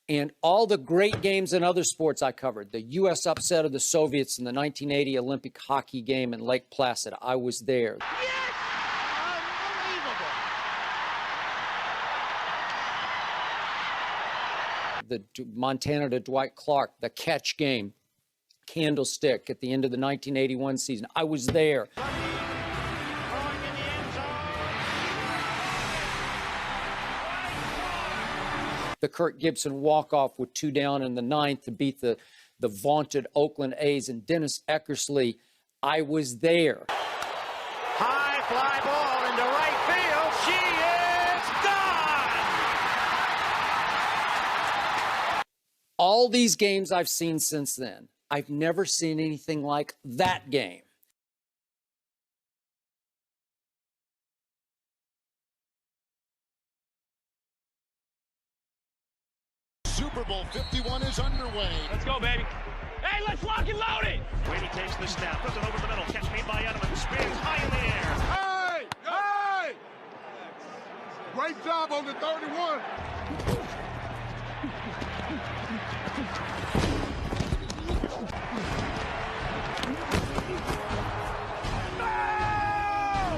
And all the great games in other sports I covered, the U.S. upset of the Soviets in the 1980 Olympic hockey game in Lake Placid, I was there. Yes! The Montana to Dwight Clark, the catch game, Candlestick at the end of the 1981 season, I was there. The Kirk Gibson walk-off with 2 down in the 9th to beat the vaunted Oakland A's and Dennis Eckersley. I was there. High fly ball into right field. She is gone! All these games I've seen since then, I've never seen anything like that game. Super Bowl 51 is underway. Let's go, baby. Hey, let's lock and load it. Brady takes the snap, puts it over the middle. Catch made by Edelman. Spins high in the air. Hey! Hey! Great job on the 31.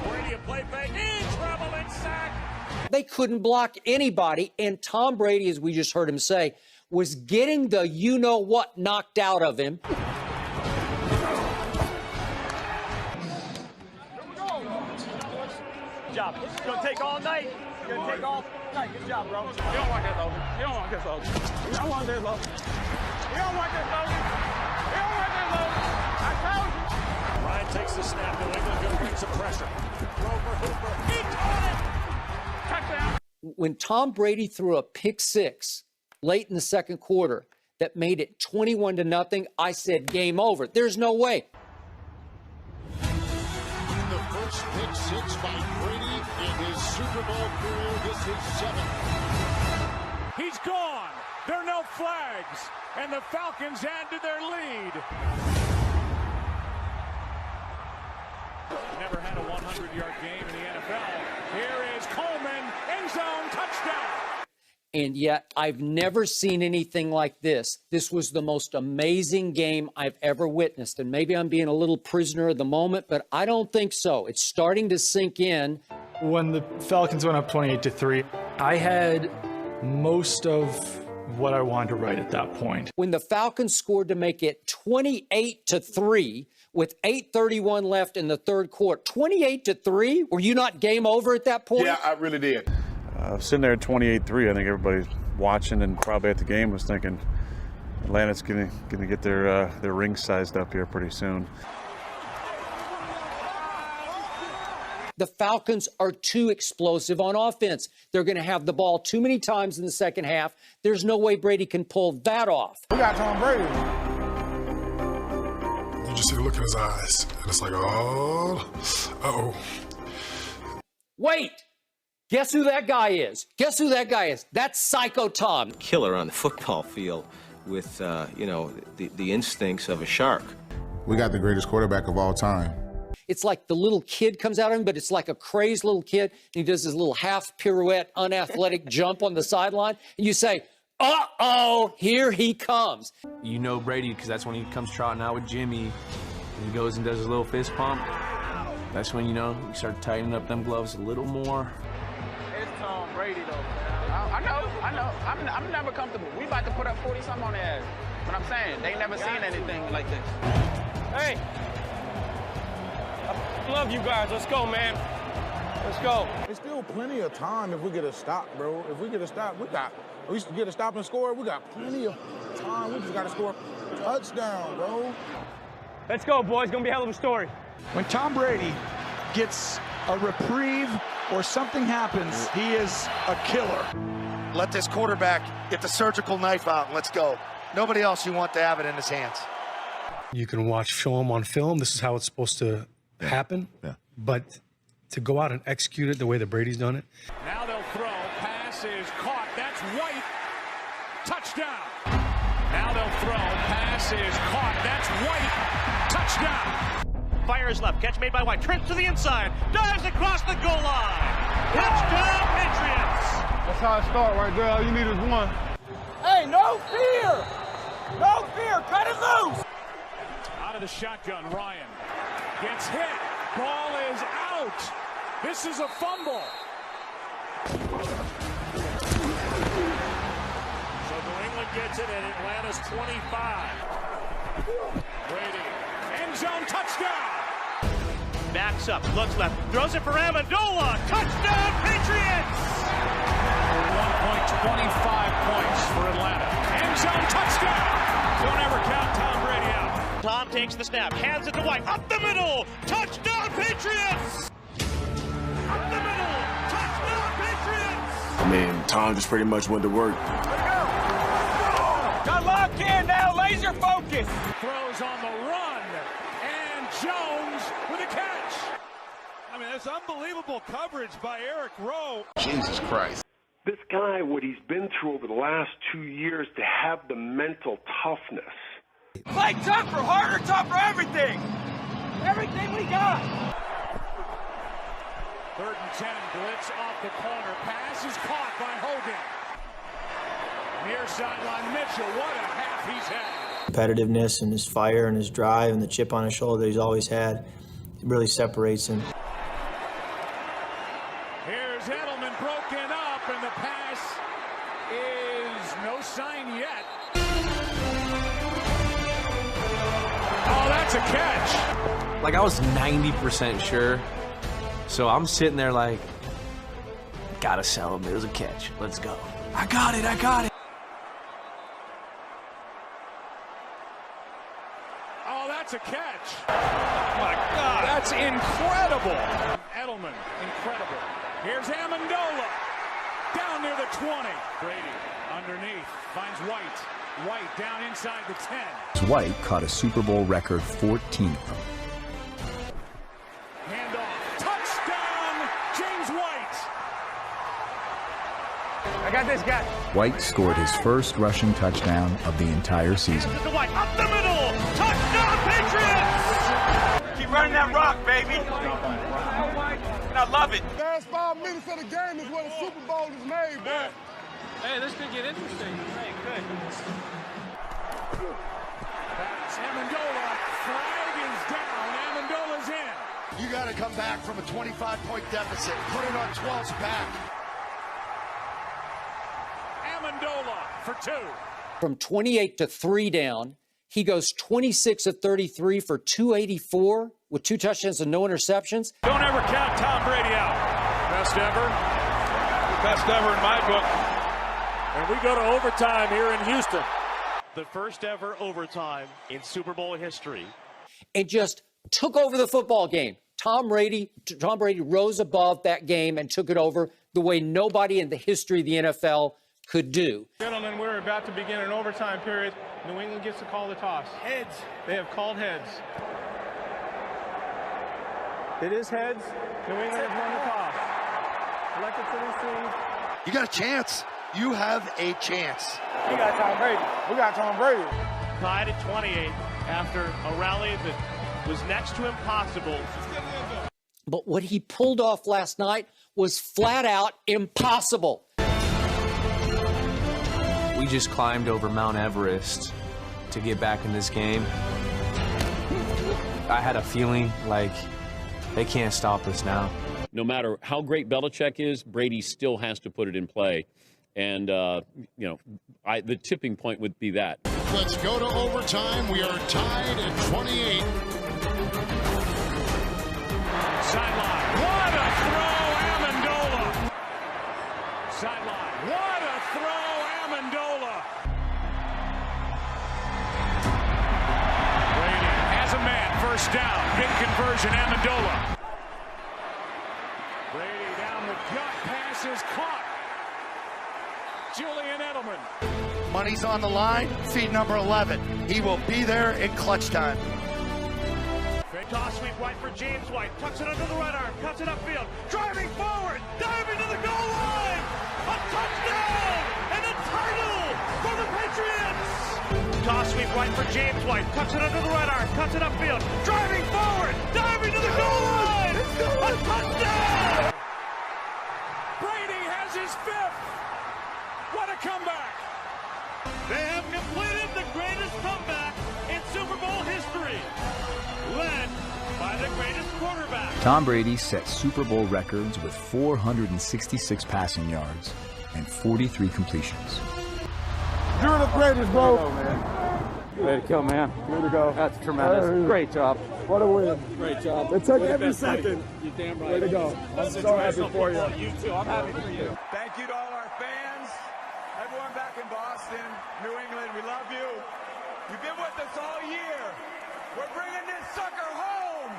Brady a play fake. In trouble and sack. They couldn't block anybody, and Tom Brady, as we just heard him say, was getting the you-know-what knocked out of him. Good job. It's going to take all night. It's going to take all night. Good job, bro. You don't want this, Logan. You don't want this, Logan. You don't want this, Logan. You don't want this, Logan. You don't want this, Logan. I told you. Ryan takes the snap. New England going to bring some pressure. Rover, Hooper. He caught it. Touchdown. When Tom Brady threw a pick-6 late in the second quarter that made it 21-0, I said, game over. There's no way. The first pick-6 by Brady in his Super Bowl career. This is 7th. He's gone. There are no flags. And the Falcons add to their lead. Never had a 100-yard game in the NFL. Here is Coleman, end zone, touchdown. And yet, I've never seen anything like this. This was the most amazing game I've ever witnessed. And maybe I'm being a little prisoner of the moment, but I don't think so. It's starting to sink in. When the Falcons went up 28-3, I had most of what I wanted to write at that point. When the Falcons scored to make it 28-3 with 8:31 left in the third quarter, 28-3, were you not game over at that point? Yeah, I really did. Sitting there at 28-3, I think everybody watching and probably at the game was thinking Atlanta's gonna get their ring sized up here pretty soon. The Falcons are too explosive on offense. They're going to have the ball too many times in the second half. There's no way Brady can pull that off. We got Tom Brady. You just see the look in his eyes, and it's like, oh, uh-oh. Wait! Guess who that guy is? Guess who that guy is? That's Psycho Tom. Killer on the football field with, the instincts of a shark. We got the greatest quarterback of all time. It's like the little kid comes out of him, but it's like a crazed little kid. And he does his little half pirouette, unathletic jump on the sideline. And you say, uh-oh, here he comes. You know Brady because that's when he comes trotting out with Jimmy. And he goes and does his little fist pump. That's when, you start tightening up them gloves a little more. It's Tom Brady, though. I know. I'm never comfortable. We about to put up 40-something on their ass. But I'm saying, they never seen anything like this. Hey. I love you guys. Let's go, man. Let's go. There's still plenty of time if we get a stop, bro. If we get a stop, we get a stop and score. We got plenty of time. We just got to score a touchdown, bro. Let's go, boys. Gonna be a hell of a story. When Tom Brady gets a reprieve or something happens, he is a killer. Let this quarterback get the surgical knife out and let's go. Nobody else you want to have it in his hands. You can watch film on film. This is how it's supposed to happen. Yeah. But to go out and execute it the way that Brady's done it. Now they'll throw. Pass is caught. That's White. Touchdown. Now they'll throw. Pass is caught. That's White. Touchdown. Fires left. Catch made by White. Trips to the inside. Dives across the goal line. Touchdown, Patriots. That's how it starts right there. All you need is one. Hey, Hey, no fear! No fear! Cut it loose! Out of the shotgun, Ryan gets hit. Ball is out. This is a fumble. So New England gets it at Atlanta's 25. Brady, end zone touchdown. Backs up, looks left, throws it for Amendola. Touchdown, Patriots! 1.25 points for Atlanta. End zone touchdown. Don't ever count Tom Brady out. Tom takes the snap, hands it to White, up the middle. Touchdown, Patriots! Up the middle, touchdown, Patriots! I mean, Tom just pretty much went to work. Got locked in now, laser focus. Throws on the run, and Jones with a catch. I mean, that's unbelievable coverage by Eric Rowe. Jesus Christ. This guy, what he's been through over the last 2 years, to have the mental toughness. Play tougher, harder, tougher, everything. Everything we got. 3rd and 10, blitz off the corner. Pass is caught by Hogan. Near sideline Mitchell, what a half he's had. Competitiveness and his fire and his drive and the chip on his shoulder that he's always had really separates him. Here's Edelman broken up, and the pass is no sign yet. Oh, that's a catch. Like, I was 90% sure. So I'm sitting there like, gotta sell him. It was a catch. Let's go. I got it. I got it. Oh, that's a catch. Oh, my God. That's incredible. Edelman, incredible. Here's Amendola. Down near the 20. Brady underneath. Finds White. White down inside the 10. White caught a Super Bowl record 14 of them. Handoff. Touchdown, James White. I got this guy. White scored his first rushing touchdown of the entire season. White up the middle. Touchdown, Patriots! Keep running that rock, baby. And I love it. Last 5 minutes of the game is where the Super Bowl is made, boy. Hey, this could get interesting. Hey, good. That's Amendola. Flag is down. Amendola's in. You got to come back from a 25-point deficit. Put it on 12's back. Amendola for 2. From 28 to 3 down, he goes 26 of 33 for 284 with 2 touchdowns and no interceptions. Don't ever count Tom Brady out. Best ever. Best ever in my book. And we go to overtime here in Houston. The first ever overtime in Super Bowl history. And just took over the football game. Tom Brady rose above that game and took it over the way nobody in the history of the NFL could do. Gentlemen, we're about to begin an overtime period. New England gets to call the toss. Heads. They have called heads. It is heads. New England has won the toss. Elected to receive. You got a chance. You have a chance. We got Tom Brady. We got Tom Brady. Tied at 28 after a rally that was next to impossible. But what he pulled off last night was flat out impossible. We just climbed over Mount Everest to get back in this game. I had a feeling like they can't stop us now. No matter how great Belichick is, Brady still has to put it in play. And, the tipping point would be that. Let's go to overtime. We are tied at 28. Sideline. What a throw, Amendola. Sideline. What a throw, Amendola. Brady has a man. First down. Big conversion, Amendola. Brady down the gut. Pass is caught. Julian Edelman. Money's on the line. Feed number 11. He will be there in clutch time. Toss sweep White for James White. Tucks it under the right arm. Cuts it upfield. Driving forward. Diving to the goal line. A touchdown. And a title for the Patriots. Toss sweep White for James White. Tucks it under the right arm. Cuts it upfield. Driving forward. Diving to the goal line. A touchdown. Brady has his 5th. What a comeback. They have completed the greatest comeback in Super Bowl history, led by the greatest quarterback. Tom Brady set Super Bowl records with 466 passing yards and 43 completions. You're the greatest, bro. Way to go, man. Way to go. That's tremendous. Great job. What a win. Great job. It took every second. You damn right. Way to go. I'm so happy for you. You too. I'm happy for you. Thank you to all our fans, everyone back in Boston, New England. We love you. You've been with us all year. We're bringing this sucker home.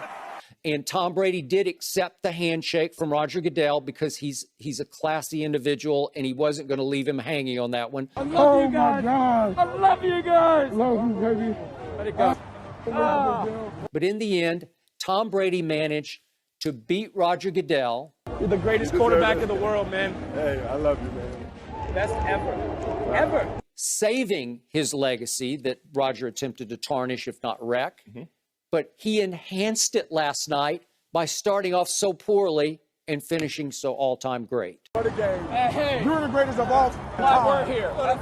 And Tom Brady did accept the handshake from Roger Goodell because he's a classy individual, and he wasn't going to leave him hanging on that one. I love you guys. I love you guys. Love you, baby. Let it go. But in the end, Tom Brady managed to beat Roger Goodell. You're the greatest quarterback in the world, man. Hey, I love you, man. Best ever. Ever. Saving his legacy that Roger attempted to tarnish, if not wreck. But he enhanced it last night by starting off so poorly and finishing so all-time great. What a game. Hey. You're the greatest of all time. Why we're here. You're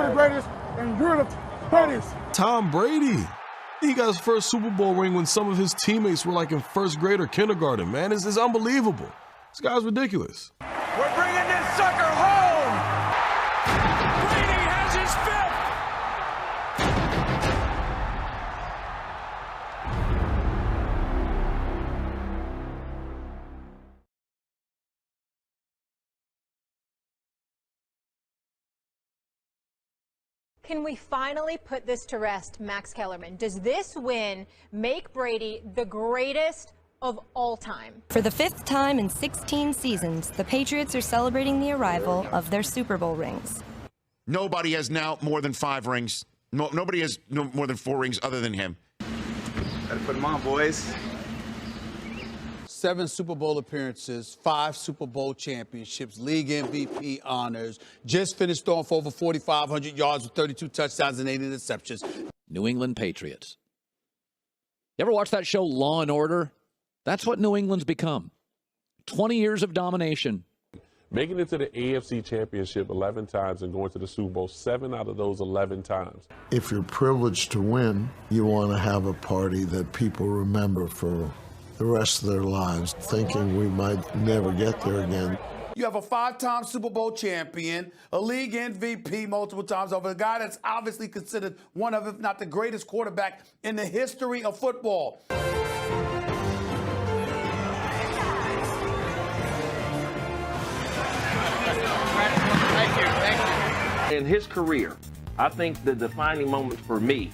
the greatest, and you're the greatest. Tom Brady. He got his first Super Bowl ring when some of his teammates were like in first grade or kindergarten, man. It's unbelievable. This guy's ridiculous. We're bringing this sucker home. Brady has his fifth. Can we finally put this to rest, Max Kellerman? Does this win make Brady the greatest of all time? For the 5th time in 16 seasons, the Patriots are celebrating the arrival of their Super Bowl rings. Nobody has now more than 5 rings. Nobody has more than 4 rings other than him. Gotta put them on, boys. 7 Super Bowl appearances, 5 Super Bowl championships, league MVP honors, just finished throwing for over 4,500 yards with 32 touchdowns and 8 interceptions. New England Patriots. You ever watch that show Law and Order? That's what New England's become. 20 years of domination. Making it to the AFC Championship 11 times and going to the Super Bowl 7 out of those 11 times. If you're privileged to win, you want to have a party that people remember for the rest of their lives, thinking we might never get there again. You have a 5-time Super Bowl champion, a league MVP multiple times over, a guy that's obviously considered one of, if not the greatest quarterback in the history of football. Thank you. In his career, I think the defining moment for me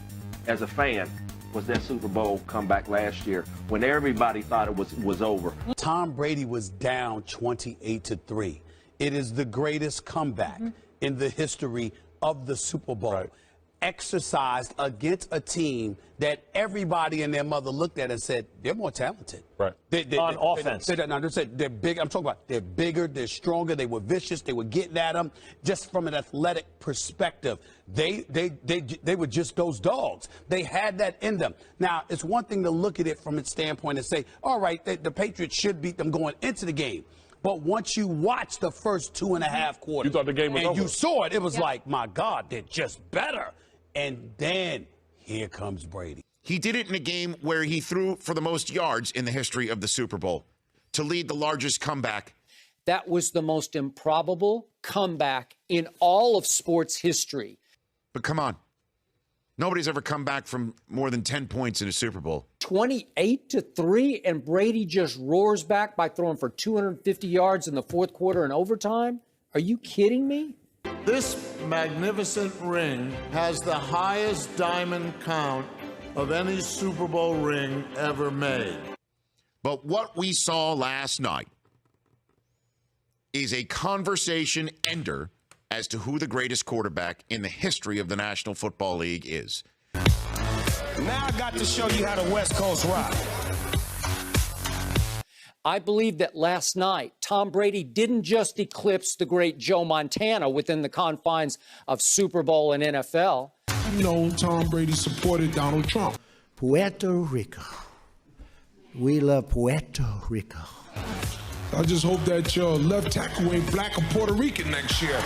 as a fan was that Super Bowl comeback last year when everybody thought it was over. Tom Brady was down 28-3. It is the greatest comeback in the history of the Super Bowl. Exercised against a team that everybody and their mother looked at and said, they're more talented. Right. On offense. They're big. I'm talking about they're bigger, they're stronger, they were vicious, they were getting at them. Just from an athletic perspective, they were just those dogs. They had that in them. Now, it's one thing to look at it from its standpoint and say, all right, the Patriots should beat them going into the game. But once you watch the first 2.5 quarters, you thought the game was over. And you saw it, it was like, my God, they're just better. And then here comes Brady. He did it in a game where he threw for the most yards in the history of the Super Bowl to lead the largest comeback. That was the most improbable comeback in all of sports history. But come on. Nobody's ever come back from more than 10 points in a Super Bowl. 28-3, and Brady just roars back by throwing for 250 yards in the fourth quarter and overtime? Are you kidding me? This magnificent ring has the highest diamond count of any Super Bowl ring ever made. But what we saw last night is a conversation ender as to who the greatest quarterback in the history of the National Football League is. Now I got to show you how the West Coast rock. I believe that last night, Tom Brady didn't just eclipse the great Joe Montana within the confines of Super Bowl and NFL. You know, Tom Brady supported Donald Trump. Puerto Rico. We love Puerto Rico. I just hope that your left tackle ain't black or Puerto Rican next year.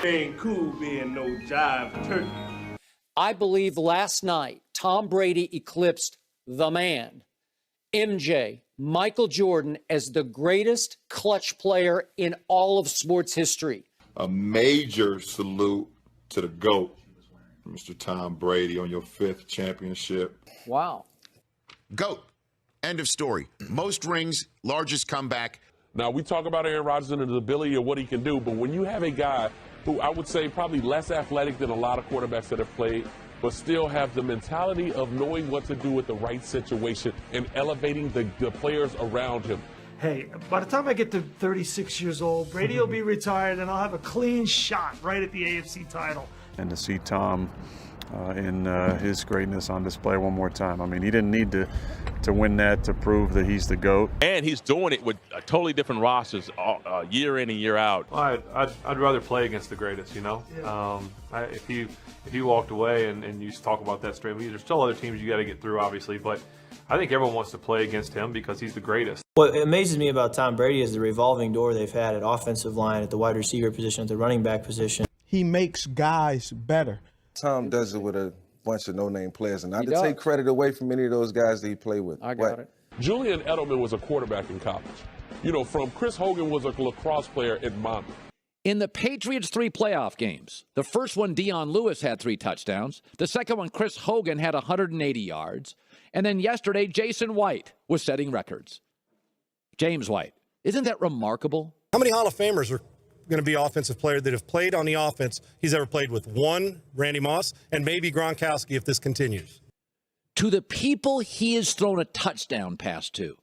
Ain't cool being no jive turkey. I believe last night, Tom Brady eclipsed the man, MJ, Michael Jordan, as the greatest clutch player in all of sports history. A major salute to the GOAT, Mr. Tom Brady, on your 5th championship. Wow. GOAT. End of story. Most rings, largest comeback. Now, we talk about Aaron Rodgers and his ability of what he can do, but when you have a guy who I would say probably less athletic than a lot of quarterbacks that have played, but still have the mentality of knowing what to do with the right situation and elevating the players around him. Hey, by the time I get to 36 years old, Brady will be retired and I'll have a clean shot right at the AFC title. And to see Tom in his greatness on display one more time. I mean, he didn't need to win that to prove that he's the GOAT. And he's doing it with totally different rosters year in and year out. Well, I'd rather play against the greatest, you know. Yeah. If you walked away and you talk about that straight, there's still other teams you got to get through, obviously, but I think everyone wants to play against him because he's the greatest. What amazes me about Tom Brady is the revolving door they've had at offensive line, at the wide receiver position, at the running back position. He makes guys better. Tom does it with a bunch of no-name players, and not to take credit away from any of those guys that he played with. I got it. Julian Edelman was a quarterback in college. You know, from Chris Hogan was a lacrosse player at Monmouth. In the Patriots' 3 playoff games, the first one, Dion Lewis had 3 touchdowns. The second one, Chris Hogan had 180 yards. And then yesterday, Jason White was setting records. James White. Isn't that remarkable? How many Hall of Famers are going to be offensive players that have played on the offense he's ever played with? 1, Randy Moss, and maybe Gronkowski if this continues. To the people he has thrown a touchdown pass to.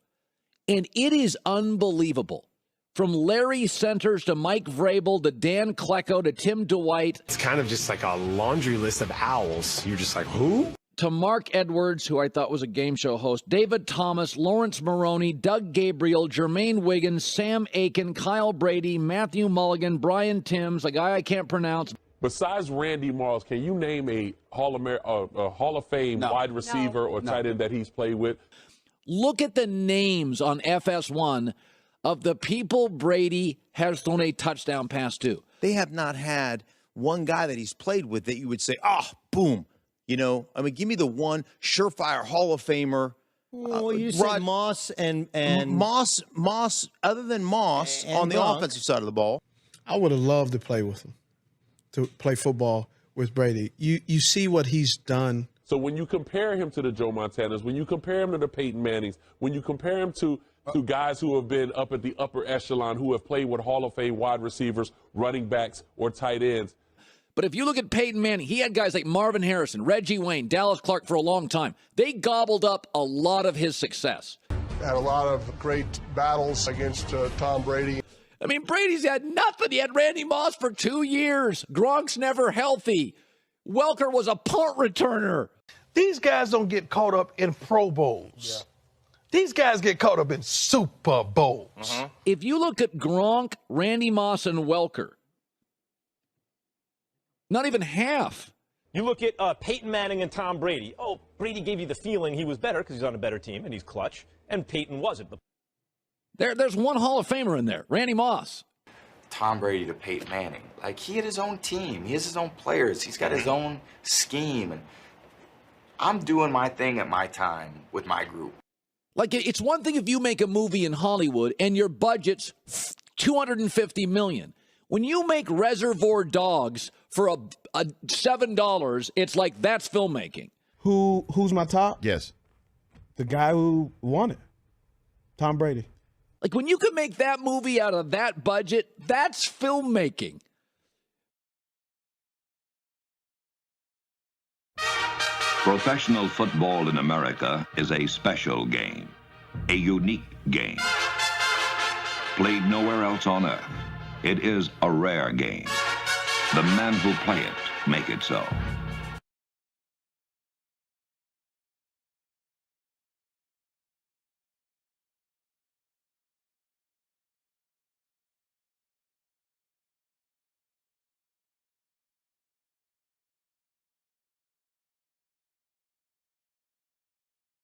And it is unbelievable. From Larry Centers to Mike Vrabel to Dan Klecko to Tim Dwight. It's kind of just like a laundry list of owls. You're just like, who? To Mark Edwards, who I thought was a game show host, David Thomas, Lawrence Maroney, Doug Gabriel, Jermaine Wiggins, Sam Aiken, Kyle Brady, Matthew Mulligan, Brian Timms, a guy I can't pronounce. Besides Randy Moss, can you name a Hall of Fame wide receiver or tight end that he's played with? Look at the names on FS1 of the people Brady has thrown a touchdown pass to. They have not had one guy that he's played with that you would say, boom. You know, I mean, give me the one surefire Hall of Famer. Well, you said Moss and Moss. Other than Moss on the offensive side of the ball, I would have loved to play with him, to play football with Brady. You see what he's done. So when you compare him to the Joe Montanas, when you compare him to the Peyton Mannings, when you compare him to guys who have been up at the upper echelon, who have played with Hall of Fame wide receivers, running backs, or tight ends. But if you look at Peyton Manning, he had guys like Marvin Harrison, Reggie Wayne, Dallas Clark for a long time. They gobbled up a lot of his success. Had a lot of great battles against Tom Brady. I mean, Brady's had nothing. He had Randy Moss for 2 years. Gronk's never healthy. Welker was a punt returner. These guys don't get caught up in Pro Bowls. Yeah. These guys get caught up in Super Bowls. If you look at Gronk, Randy Moss, and Welker, not even half. You look at Peyton Manning and Tom Brady. Oh, Brady gave you the feeling he was better because he's on a better team and he's clutch, and Peyton wasn't. There's one Hall of Famer in there, Randy Moss. Tom Brady to Peyton Manning. Like, he had his own team. He has his own players. He's got his own scheme. And I'm doing my thing at my time with my group. Like, it's one thing if you make a movie in Hollywood and your budget's $250 million. When you make Reservoir Dogs for a $7, it's like that's filmmaking. Who's my top? Yes. The guy who won it, Tom Brady. Like, when you can make that movie out of that budget, that's filmmaking. Professional football in America is a special game, a unique game, played nowhere else on earth. It is a rare game. The men who play it make it so.